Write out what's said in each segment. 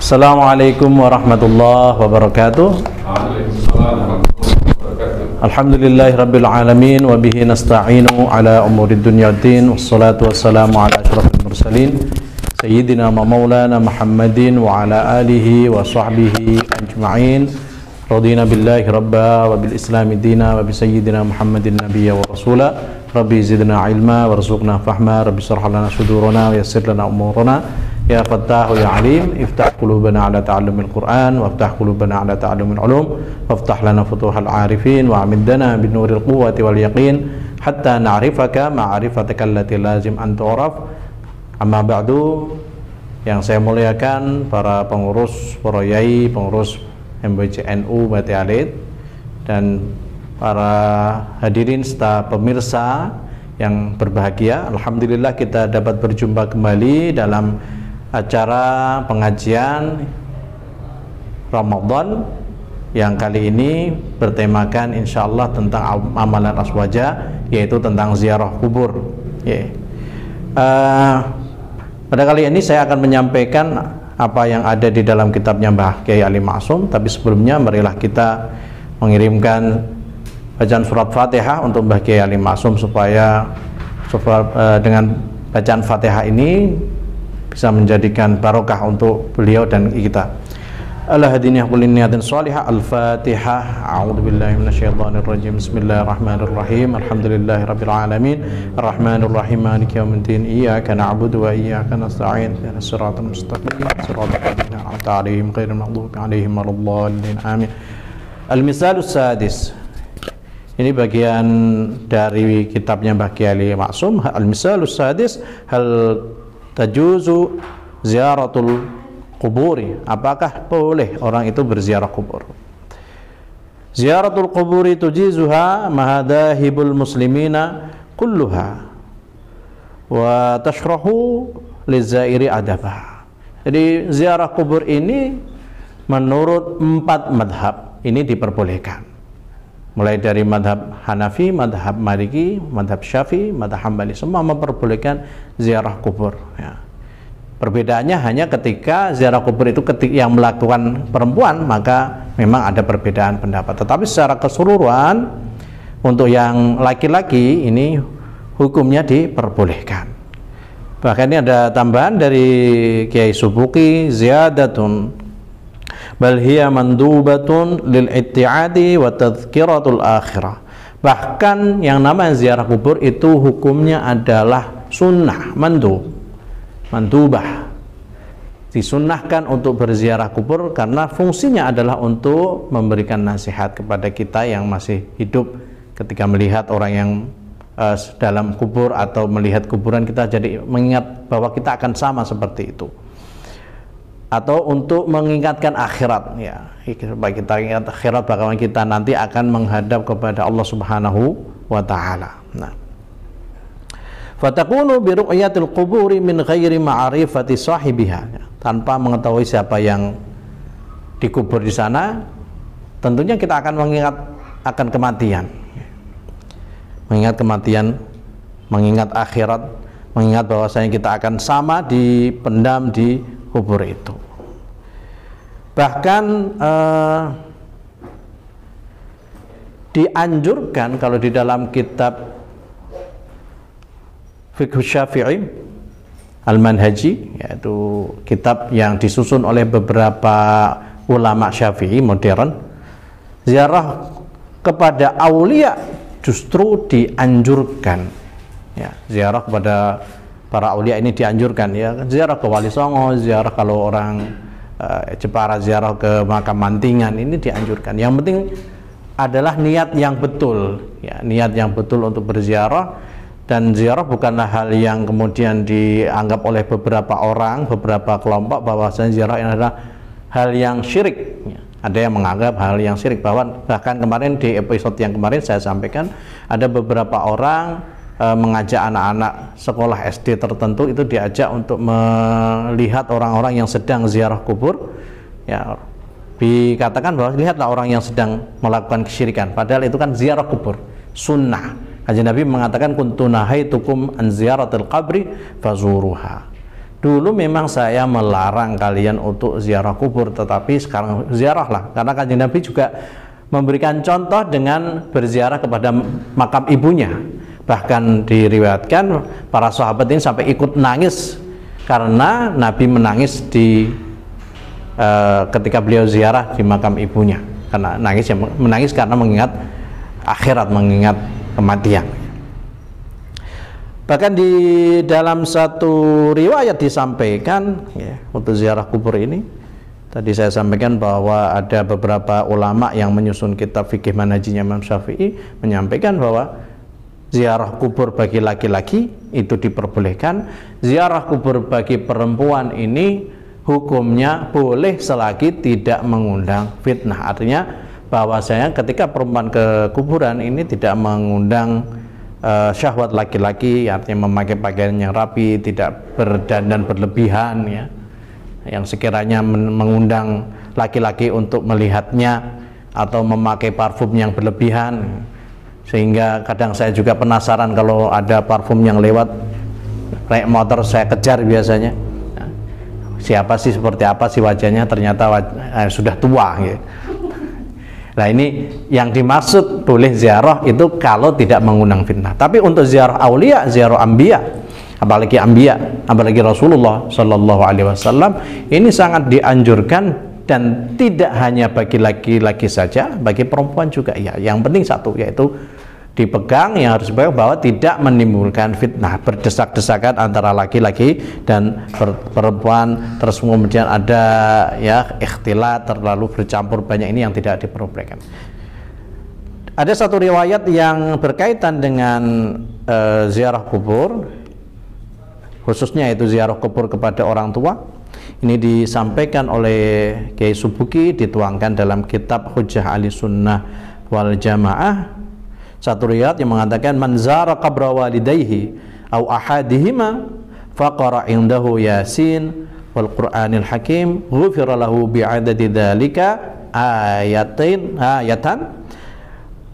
Assalamualaikum warahmatullahi wabarakatuh. Alhamdulillahi rabbil alamin wa bihi nasta'inu ala umurid dunya waddin, wassalatu wassalamu ala asyrafil mursalin sayyidina wa maulana Muhammadin wa ala alihi wa sahbihi ajma'in. Radina billahi rabba wa bil islami dina wa bi sayyidina Muhammadin nabiyya wa rasula. Rabbi zidna ilma warzuqna fahma. Rabbi shrah lana sudurana wa yassir lana umurana. Ya Fattahu ya Alim, iftah qulubana ala ta'allumil Qur'an wa iftah qulubana ala ta'allumil ulum wa iftah lana futuhal arifin wa amidana bin nuril quwwati wal yaqin hatta na'rifaka ma'rifataka allati lazim an tu'raf. Amma ba'du, yang saya muliakan para pengurus, para yai, pengurus MBCNU Bati Alit, dan para hadirin serta pemirsa yang berbahagia. Alhamdulillah kita dapat berjumpa kembali dalam acara pengajian Ramadan yang kali ini bertemakan insyaallah tentang amalan aswaja, yaitu tentang ziarah kubur. Pada kali ini saya akan menyampaikan apa yang ada di dalam kitabnya Mbah Kiai Ali Ma'sum, tapi sebelumnya marilah kita mengirimkan bacaan surat Fatihah untuk Mbah Kiai Ali Ma'sum supaya dengan bacaan Fatihah ini bisa menjadikan barokah untuk beliau dan kita. Al-hadiniyah kulli niyatin shalihah. Al-Fatihah. A'udzubillahi minasyaitonir rajim. Bismillahirrahmanirrahim. Alhamdulillahirabbil alamin. Arrahmanir rahim. Maliki yaumiddin. Iyyaka na'budu wa iyyaka nasta'in. Ihdinas siratal mustaqim. Siratal ladzina an'amta 'alaihim ghairil maghdubi 'alaihim waladdallin. Amin. Al-misalus sadis. Ini bagian dari kitabnya Mbah Kiai Ali Ma'sum. Al-misalus sadis, hal tajuzu ziaratul kuburi, apakah boleh orang itu berziarah kubur? Ziaratul kuburi tujizuha mahadahibul muslimina kulluha wa tashrahu lizairi adabah. Jadi ziarah kubur ini menurut 4 madhab ini diperbolehkan, mulai dari madhab Hanafi, madhab Maliki, madhab Syafi'i, madhab Hambali, semua memperbolehkan ziarah kubur ya. Perbedaannya hanya ketika ziarah kubur itu ketika yang melakukan perempuan, maka memang ada perbedaan pendapat. Tetapi secara keseluruhan untuk yang laki-laki ini hukumnya diperbolehkan. Bahkan ini ada tambahan dari Kiai Subuki, ziyadatun bal hiya mandubatun lil itti'adi wa tadhkiratul akhirah. Bahkan yang namanya ziarah kubur itu hukumnya adalah sunnah, mandubah, disunnahkan untuk berziarah kubur karena fungsinya adalah untuk memberikan nasihat kepada kita yang masih hidup ketika melihat orang yang dalam kubur atau melihat kuburan, kita jadi mengingat bahwa kita akan sama seperti itu, atau untuk mengingatkan akhirat ya, supaya kita ingat akhirat, bagaimana kita nanti akan menghadap kepada Allah Subhanahu wa taala. Nah, fatakunu bi ru'yatil quburi min ghairi ma'rifati sahibiha, tanpa mengetahui siapa yang dikubur di sana, tentunya kita akan mengingat akan kematian. Mengingat kematian, mengingat akhirat, mengingat bahwasanya kita akan sama dipendam di kubur itu. Bahkan dianjurkan kalau di dalam kitab Fiqh Syafi'i Al-Manhaji, yaitu kitab yang disusun oleh beberapa ulama Syafi'i modern, ziarah kepada aulia justru dianjurkan ya. Ziarah kepada para aulia ini dianjurkan ya. Ziarah ke Wali Songo, ziarah kalau orang Jepara, ziarah ke makam Mantingan, ini dianjurkan. Yang penting adalah niat yang betul ya, niat yang betul untuk berziarah. Dan ziarah bukanlah hal yang kemudian dianggap oleh beberapa orang, beberapa kelompok bahwasanya ziarah ini adalah hal yang syirik ya. Ada yang menganggap hal yang syirik, bahkan kemarin di episode yang kemarin saya sampaikan ada beberapa orang mengajak anak-anak sekolah SD tertentu itu diajak untuk melihat orang-orang yang sedang ziarah kubur ya. Dikatakan bahwa lihatlah orang yang sedang melakukan kesyirikan, padahal itu kan ziarah kubur sunnah. Kanjeng Nabi mengatakan kuntu nahaitukum an ziyaratil qabri fazuruha. Dulu memang saya melarang kalian untuk ziarah kubur, tetapi sekarang ziarahlah, karena Kanjeng Nabi juga memberikan contoh dengan berziarah kepada makam ibunya. Bahkan diriwayatkan para sahabat ini sampai ikut nangis karena Nabi menangis ketika beliau ziarah di makam ibunya, karena menangis karena mengingat akhirat, mengingat kematian. Bahkan di dalam satu riwayat disampaikan ya, untuk ziarah kubur ini, tadi saya sampaikan bahwa ada beberapa ulama yang menyusun kitab fikih manhajinya Imam Syafi'i menyampaikan bahwa ziarah kubur bagi laki-laki itu diperbolehkan, ziarah kubur bagi perempuan ini hukumnya boleh selagi tidak mengundang fitnah. Artinya bahwasanya ketika perempuan ke kuburan ini tidak mengundang syahwat laki-laki, artinya memakai pakaian yang rapi, tidak berdandan berlebihan ya, yang sekiranya mengundang laki-laki untuk melihatnya atau memakai parfum yang berlebihan, sehingga kadang saya juga penasaran kalau ada parfum yang lewat naik motor saya kejar biasanya, siapa sih, seperti apa sih wajahnya, ternyata sudah tua ya. Nah ini yang dimaksud boleh ziarah itu kalau tidak mengundang fitnah. Tapi untuk ziarah aulia, ziarah anbiya, apalagi Rasulullah Shallallahu Alaihi Wasallam, ini sangat dianjurkan, dan tidak hanya bagi laki-laki saja, bagi perempuan juga ya. Yang penting satu, yaitu dipegang, yang harus dipegang bahwa tidak menimbulkan fitnah, berdesak-desakan antara laki-laki dan perempuan, terus kemudian ada ya ikhtilat, terlalu bercampur banyak, ini yang tidak diperbolehkan. Ada satu riwayat yang berkaitan dengan ziarah kubur, khususnya itu ziarah kubur kepada orang tua. Ini disampaikan oleh Kiai Subuki, dituangkan dalam kitab Hujjah Ahli Sunnah wal Jamaah. Satu riwayat yang mengatakan, man zara qabra walidayhi aw ahadihima faqara indahu Yasin wal Qur'anil Hakim ghufira lahu bi'adadi dzalika ayatan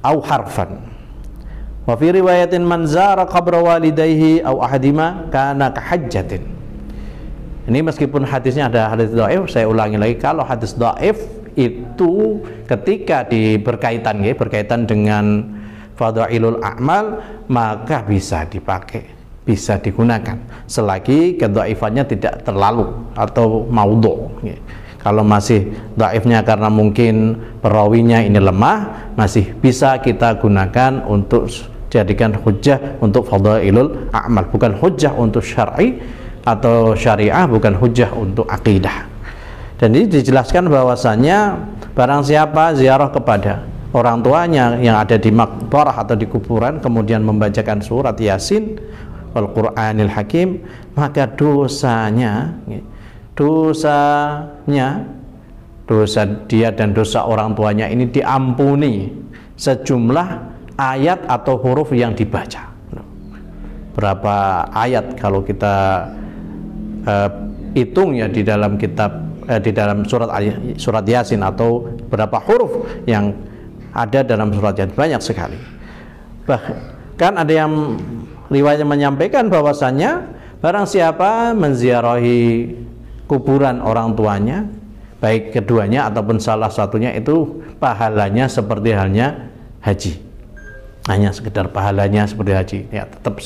aw harfan. Wa fi riwayatin man zara qabra walidayhi aw ahadihima kana kahajjatin. Ini meskipun hadisnya ada hadis dhaif, saya ulangi lagi, kalau hadis dhaif itu ketika berkaitan dengan fadailul a'mal, maka bisa dipakai, bisa digunakan selagi kedhaifannya tidak terlalu atau maudhu. Kalau masih dhaifnya karena mungkin perawinya ini lemah, masih bisa kita gunakan untuk jadikan hujjah untuk fadailul a'mal, bukan hujjah untuk syar'i atau syariah, bukan hujjah untuk akidah. Dan ini dijelaskan bahwasanya barang siapa ziarah kepada orang tuanya yang ada di maqbarah atau di kuburan, kemudian membacakan surat Yasin wal Qur'anil Hakim, maka dosa dia dan dosa orang tuanya ini diampuni sejumlah ayat atau huruf yang dibaca. Berapa ayat kalau kita hitung ya di dalam kitab di dalam surat Yasin, atau berapa huruf yang ada dalam surat Yasin, banyak sekali. Bahkan ada yang riwayat menyampaikan bahwasannya barang siapa menziarahi kuburan orang tuanya, baik keduanya ataupun salah satunya, itu pahalanya seperti halnya haji, hanya sekedar pahalanya seperti haji ya. Tetap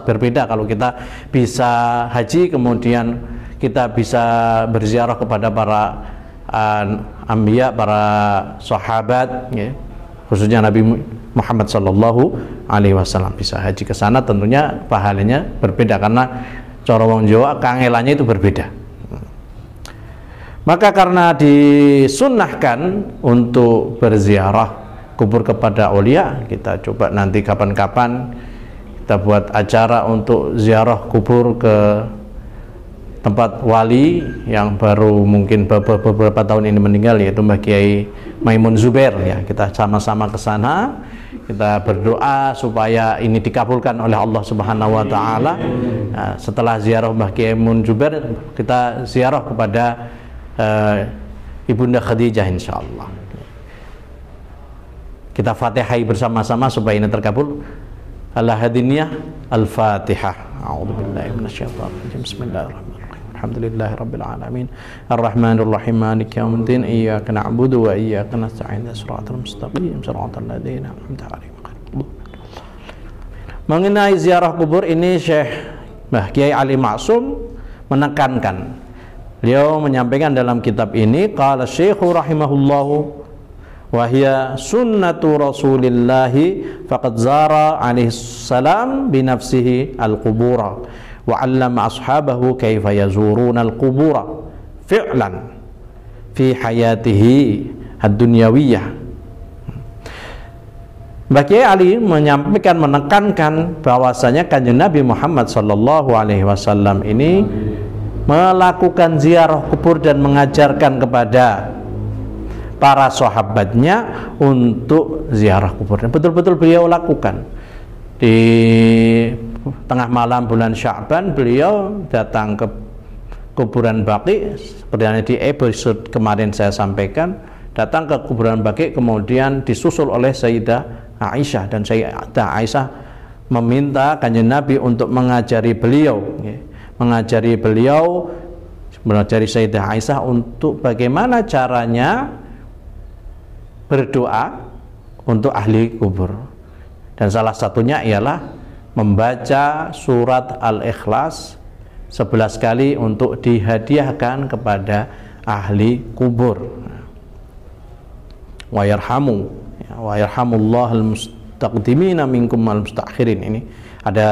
berbeda kalau kita bisa haji kemudian kita bisa berziarah kepada para anbiya, para sahabat ya, khususnya Nabi Muhammad Sallallahu Alaihi Wasallam, bisa haji ke sana, tentunya pahalanya berbeda karena cara wong Jawa kangelannya itu berbeda. Maka karena disunnahkan untuk berziarah kubur kepada aulia, kita coba nanti kapan-kapan kita buat acara untuk ziarah kubur ke tempat wali yang baru mungkin beberapa tahun ini meninggal, yaitu Mbah Kiai Maimun Zubair ya. Kita sama-sama ke sana, kita berdoa supaya ini dikabulkan oleh Allah Subhanahu wa taala. Nah, setelah ziarah Mbah Kiai Maimun Zubair, kita ziarah kepada Ibunda Khadijah insyaallah. Kita fatihai bersama-sama supaya ini terkabul. Al-Hadiniyah Al-Fatihah. A'udzubillahi minasyaitonir rajim. Bismillahirrahmanirrahim. Alhamdulillahi rabbil alamin. Arrahmanir rahim. Maliki yaumiddin. Iyyaka na'budu wa iyyaka nasta'in. Shiratal mustaqim. Shiratal ladzina an'amta 'alaihim. Mengenai ziarah kubur ini Syekh Kiai Ali Maksum menekankan. Beliau menyampaikan dalam kitab ini, qala Syekh rahimahullahu wa hiya sunnatu Rasulillahi faqad zara alaihi salam bi nafsihi al-qubura wa 'allama ashabahu kaifa yazuruna al-qubura fi'lan fi hayatihi ad-dunyawiyah. Mbah Kiai Ali menyampaikan, menekankan bahwasanya Kanjeng Nabi Muhammad sallallahu alaihi wasallam ini melakukan ziarah kubur dan mengajarkan kepada para sahabatnya untuk ziarah kubur. Dan betul-betul beliau lakukan. Di tengah malam bulan Sya'ban beliau datang ke kuburan Baqi, seperti yang di episode kemarin saya sampaikan, datang ke kuburan Baqi, kemudian disusul oleh Sayyidah Aisyah, dan Sayyidah Aisyah meminta Kanjeng Nabi untuk mengajari beliau mengajari Sayyidah Aisyah untuk bagaimana caranya berdoa untuk ahli kubur, dan salah satunya ialah membaca surat Al-Ikhlas 11 kali untuk dihadiahkan kepada ahli kubur. Wa yarhamullah al-mustaqdimina minkum al-mustakhirin. Ini ada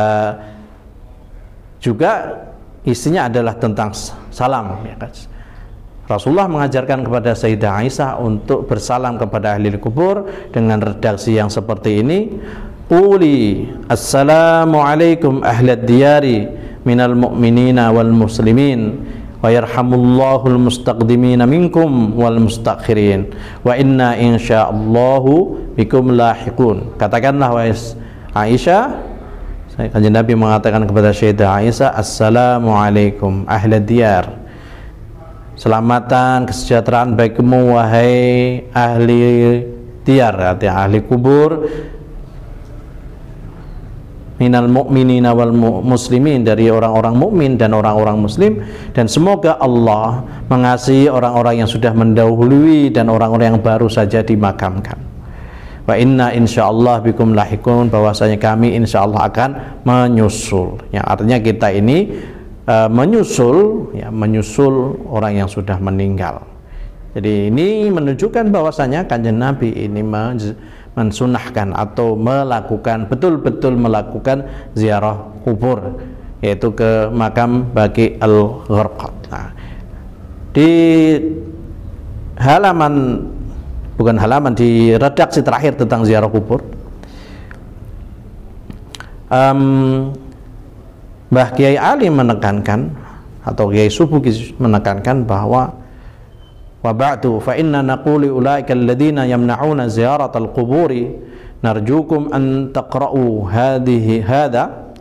juga isinya adalah tentang salam, ya kan? Rasulullah mengajarkan kepada Sayyidah Aisyah untuk bersalam kepada ahli kubur dengan redaksi yang seperti ini: quli assalamualaikum ahlad diyari minal mu'minina wal muslimin wa yarhamullahul mustaqdimina minkum wal mustakhirin wa inna insyaallahu bikum lahiqun. Katakanlah wahai Aisyah, Kanjeng Nabi mengatakan kepada Sayyidah Aisyah, assalamualaikum ahlad diyar, selamatan kesejahteraan bagimu wahai ahli diyar, artinya ahli kubur, minal mu'minina wal muslimin, dari orang-orang mukmin dan orang-orang muslim, dan semoga Allah mengasihi orang-orang yang sudah mendahului dan orang-orang yang baru saja dimakamkan. Wa inna insyaallah bikum lahikun, bahwasanya kami insyaallah akan menyusul. Yang artinya kita ini menyusul orang yang sudah meninggal. Jadi ini menunjukkan bahwasanya Kanjeng Nabi ini mensunahkan atau betul-betul melakukan ziarah kubur, yaitu ke makam Baqi al-Gharqad. Nah, di di redaksi terakhir tentang ziarah kubur, Mbah Kiai Ali menekankan, atau Kiai Subuki menekankan bahwa wa ba'du fa inna naquli ulaika alladhina yamna'una ziyaratal quburi narjukum an taqra'u hadha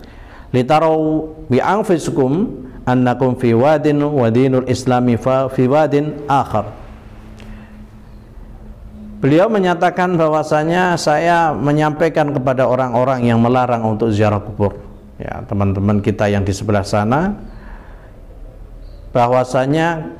litaraw bi anfusikum annakum fi wadin wa dinul islami fi wadin akhar. Beliau menyatakan bahwasanya saya menyampaikan kepada orang-orang yang melarang untuk ziarah kubur, ya teman-teman kita yang di sebelah sana, bahwasanya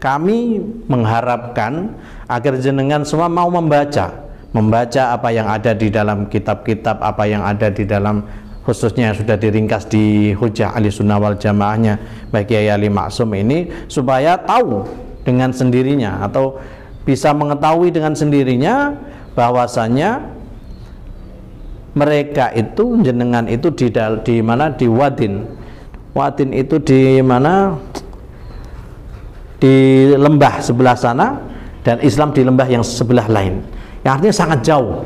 kami mengharapkan agar jenengan semua mau membaca apa yang ada di dalam kitab-kitab, apa yang ada di dalam, khususnya yang sudah diringkas di Hujjah Ahlussunnah wal Jamaahnya Mbah Kiai Ali Maksum ini, supaya tahu dengan sendirinya atau bisa mengetahui dengan sendirinya bahwasanya mereka itu, jenengan itu di mana, di Wadin itu di mana, di lembah sebelah sana, dan Islam di lembah yang sebelah lain, yang artinya sangat jauh,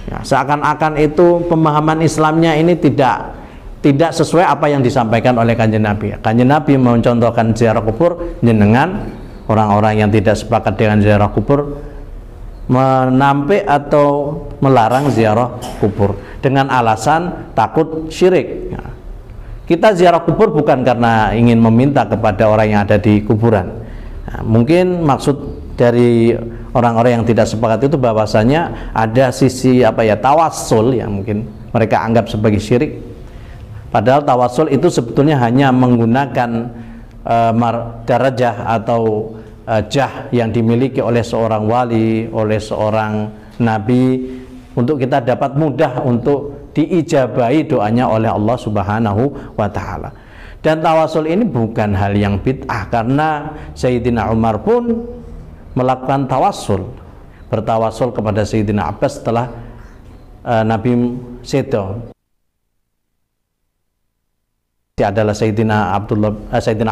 ya, seakan-akan itu pemahaman Islamnya ini tidak sesuai apa yang disampaikan oleh Kanjeng Nabi. Kanjeng Nabi mencontohkan ziarah kubur, jenengan orang-orang yang tidak sepakat dengan ziarah kubur menampik atau melarang ziarah kubur dengan alasan takut syirik. Ya. Kita ziarah kubur bukan karena ingin meminta kepada orang yang ada di kuburan. Nah, mungkin maksud dari orang-orang yang tidak sepakat itu bahwasanya ada sisi tawassul yang mungkin mereka anggap sebagai syirik. Padahal tawassul itu sebetulnya hanya menggunakan darajah atau jah yang dimiliki oleh seorang wali, oleh seorang nabi, untuk kita dapat mudah untuk diijabahi doanya oleh Allah Subhanahu wa taala. Dan tawasul ini bukan hal yang bid'ah, karena Sayyidina Umar pun melakukan tawasul, bertawasul kepada Sayyidina Abbas setelah Nabi sedo. Adalah Sayyidina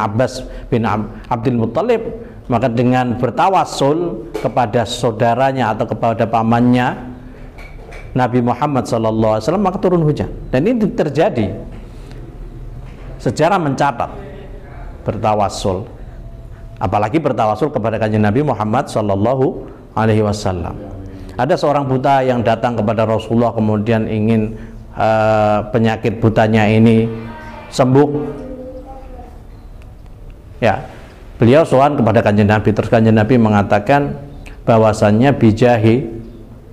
Abbas bin Abdul Muttalib, maka dengan bertawasul kepada saudaranya atau kepada pamannya Nabi Muhammad SAW, maka turun hujan. Dan ini terjadi, sejarah mencatat bertawasul, apalagi bertawasul kepada kanjeng Nabi Muhammad SAW. Ada seorang buta yang datang kepada Rasulullah, kemudian ingin penyakit butanya ini sembuh. Ya, beliau sowan kepada kanjeng Nabi, terus kanjeng Nabi mengatakan bahwasannya bijahi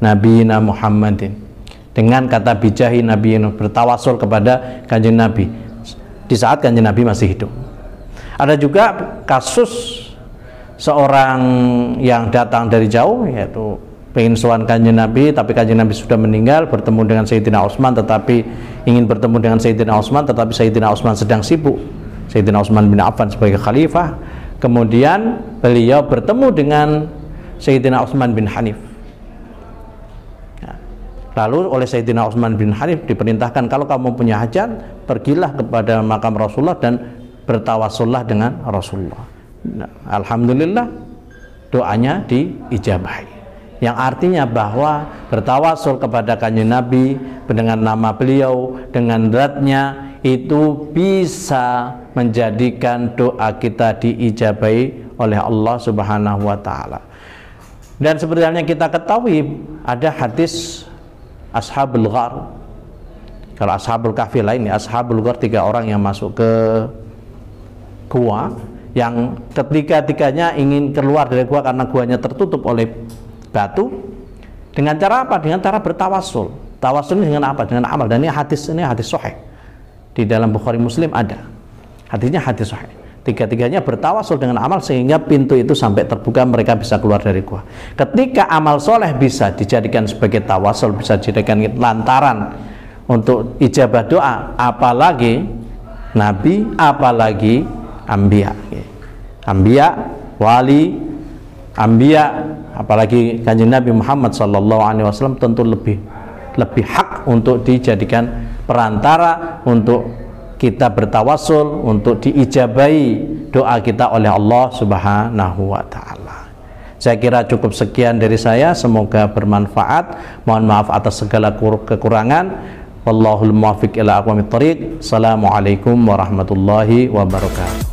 Nabiina Muhammadin, dengan kata bijahi Nabi, bertawasul kepada kanjeng Nabi di saat kanjeng Nabi masih hidup. Ada juga kasus seorang yang datang dari jauh, yaitu pengen sowan kanjeng Nabi, tapi kanjeng Nabi sudah meninggal, bertemu dengan Sayyidina Utsman, tetapi ingin bertemu dengan Sayyidina Utsman, tetapi Sayyidina Utsman sedang sibuk, Sayyidina Utsman bin Affan sebagai khalifah. Kemudian beliau bertemu dengan Sayyidina Utsman bin Hanif. Lalu oleh Sayyidina Utsman bin Hanif diperintahkan, kalau kamu punya hajat, pergilah kepada makam Rasulullah dan bertawasullah dengan Rasulullah. Nah, alhamdulillah doanya diijabahi, yang artinya bahwa bertawasul kepada kanjeng Nabi dengan nama beliau, dengan zatnya, itu bisa menjadikan doa kita diijabahi oleh Allah Subhanahu wa taala. Dan seperti yang kita ketahui, ada hadis Ashabul Ghar. Kalau Ashabul Kahfi lain, Ashabul Ghar 3 orang yang masuk ke gua, yang ketiga-tiganya ingin keluar dari gua karena guanya tertutup oleh batu. Dengan cara apa? Dengan cara bertawasul. Tawasul ini dengan apa? Dengan amal. Dan ini hadis sahih. Di dalam Bukhari Muslim ada. Hadisnya hadis sahih. Tiga-tiganya bertawasul dengan amal sehingga pintu itu sampai terbuka, mereka bisa keluar dari gua. Ketika amal soleh bisa dijadikan sebagai tawasul, bisa dijadikan lantaran untuk ijabah doa, apalagi nabi, apalagi anbiya, wali, anbiya, apalagi kanjeng Nabi Muhammad SAW, tentu lebih hak untuk dijadikan perantara untuk kita bertawasul, untuk diijabahi doa kita oleh Allah Subhanahu wa taala. Saya kira cukup sekian dari saya, semoga bermanfaat. Mohon maaf atas segala kekurangan. Wallahul muwaffiq ila aqwamit thoriq. Assalamualaikum warahmatullahi wabarakatuh.